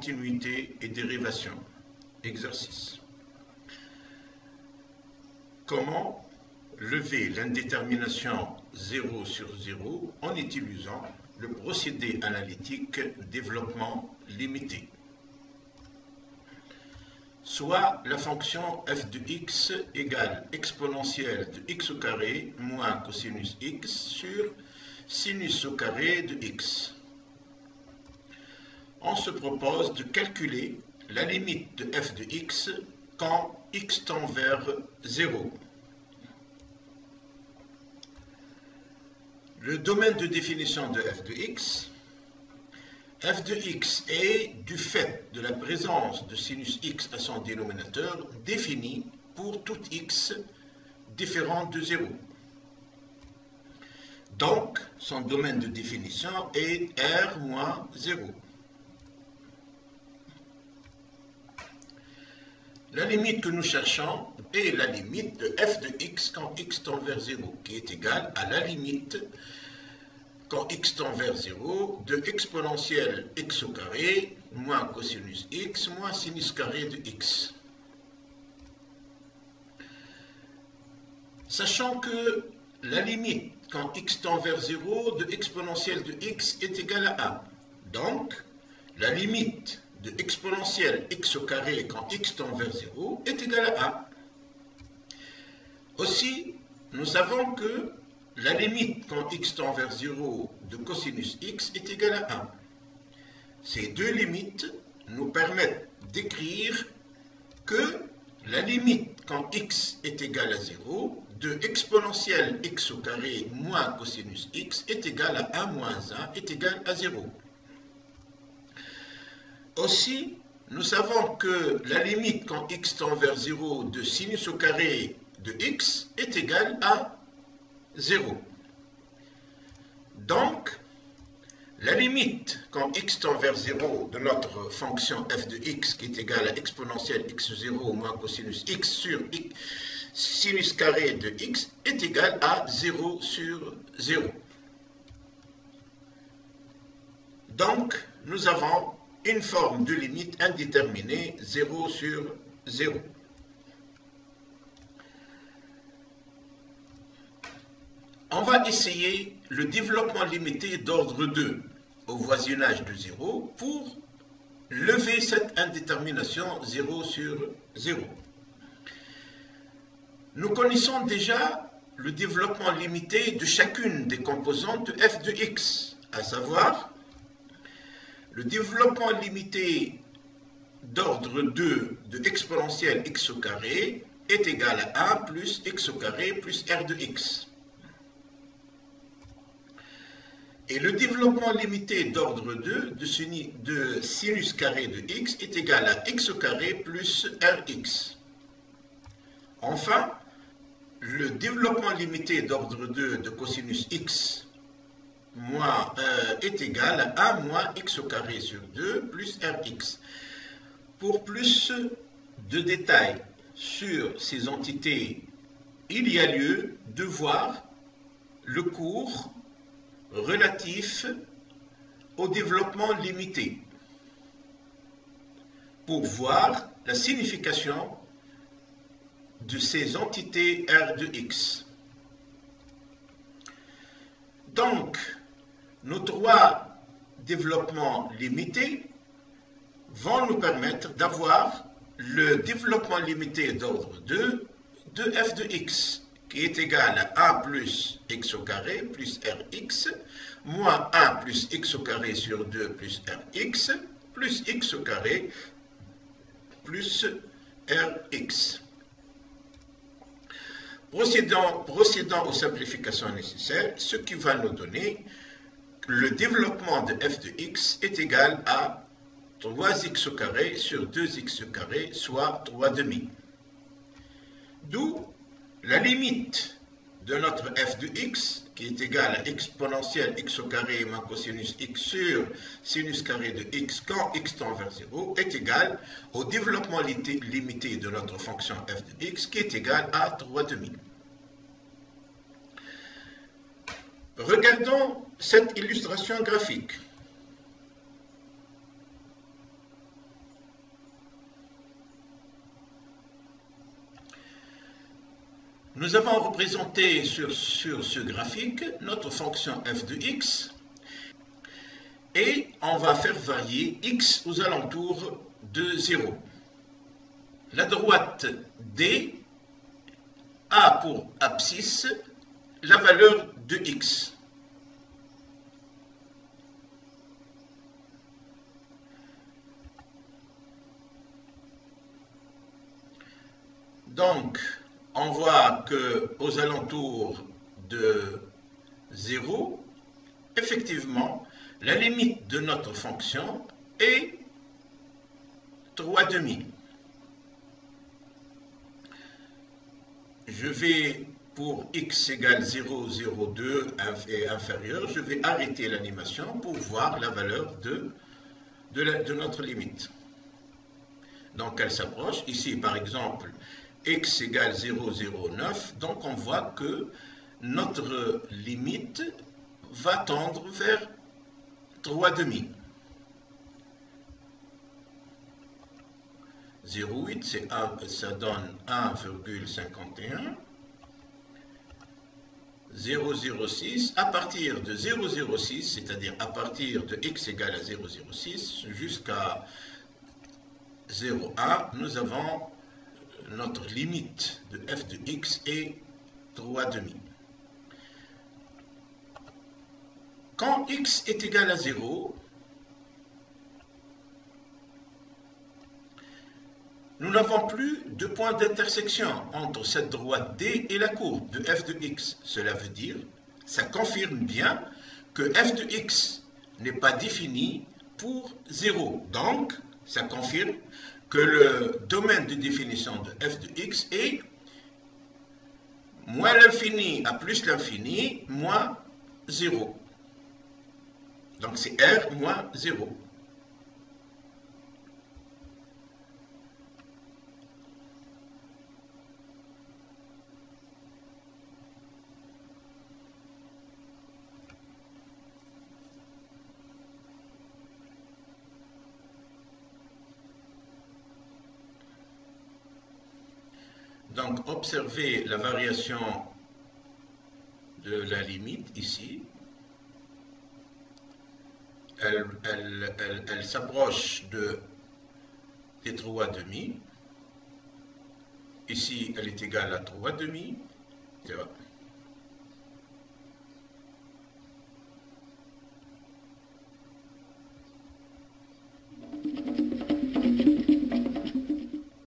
continuité et dérivation. Exercice. Comment lever l'indétermination 0 sur 0 en utilisant le procédé analytique développement limité? Soit la fonction f de x égale exponentielle de x au carré moins cosinus x sur sinus au carré de x. On se propose de calculer la limite de f de x quand x tend vers 0. Le domaine de définition de f de x est, du fait de la présence de sinus x à son dénominateur, défini pour tout x différent de 0. Donc, son domaine de définition est r moins 0. La limite que nous cherchons est la limite de f de x quand x tend vers 0, qui est égale à la limite quand x tend vers 0 de exponentielle x au carré moins cosinus x moins sinus carré de x. Sachant que la limite quand x tend vers 0 de exponentielle de x est égale à 1. Donc, la limite de exponentielle x au carré quand x tend vers 0 est égale à 1. Aussi, nous savons que la limite quand x tend vers 0 de cosinus x est égale à 1. Ces deux limites nous permettent d'écrire que la limite quand x est égal à 0 de exponentielle x au carré moins cosinus x est égale à 1 moins 1 est égal à 0. Aussi, nous savons que la limite quand x tend vers 0 de sinus au carré de x est égale à 0. Donc, la limite quand x tend vers 0 de notre fonction f de x qui est égale à exponentielle x0 moins cosinus x sur sinus carré de x est égale à 0 sur 0. Donc, nous avons une forme de limite indéterminée 0 sur 0. On va essayer le développement limité d'ordre 2 au voisinage de 0 pour lever cette indétermination 0 sur 0. Nous connaissons déjà le développement limité de chacune des composantes de f de x, à savoir le développement limité d'ordre 2 de exponentielle x au carré est égal à 1 plus x au carré plus r de x. Et le développement limité d'ordre 2 de sinus carré de x est égal à x au carré plus rx. Enfin, le développement limité d'ordre 2 de cosinus x est égal à 1 moins x au carré sur 2 plus rx. Pour plus de détails sur ces entités, il y a lieu de voir le cours relatif au développement limité pour voir la signification de ces entités R de x. Donc, nos trois développements limités vont nous permettre d'avoir le développement limité d'ordre 2 de f de x, qui est égal à 1 plus x au carré plus rx, moins 1 plus x au carré sur 2 plus rx, plus x au carré plus rx. Procédant aux simplifications nécessaires, ce qui va nous donner que le développement de f de x est égal à 3x au carré sur 2x au carré, soit 3 demi. D'où la limite de notre f de x, qui est égale à exponentielle x au carré moins cosinus x sur sinus carré de x quand x tend vers 0, est égale au développement limité de notre fonction f de x, qui est égal à 3 demi. Regardons cette illustration graphique. Nous avons représenté sur ce graphique notre fonction f de x et on va faire varier x aux alentours de 0. La droite D a pour abscisse la valeur de x. Donc, on voit qu'aux alentours de 0, effectivement, la limite de notre fonction est 3,5. Je vais, pour x égale 0,02 et inférieur, je vais arrêter l'animation pour voir la valeur de notre limite. Donc, elle s'approche. Ici, par exemple, x égale 0,09, donc on voit que notre limite va tendre vers 3,5. 0,8, ça donne 1,51. 0,06, à partir de 0,06, c'est-à-dire à partir de x égale à 0,06 jusqu'à 0,1, nous avons notre limite de f de x est 3,5. Quand x est égal à 0, nous n'avons plus de point d'intersection entre cette droite D et la courbe de f de x. Cela veut dire, ça confirme bien que f de x n'est pas défini pour 0. Donc, ça confirme que le domaine de définition de f de x est moins l'infini à plus l'infini moins 0. Donc c'est r moins 0. Donc, observez la variation de la limite ici. Elle s'approche des 3,5. Ici, elle est égale à 3,5.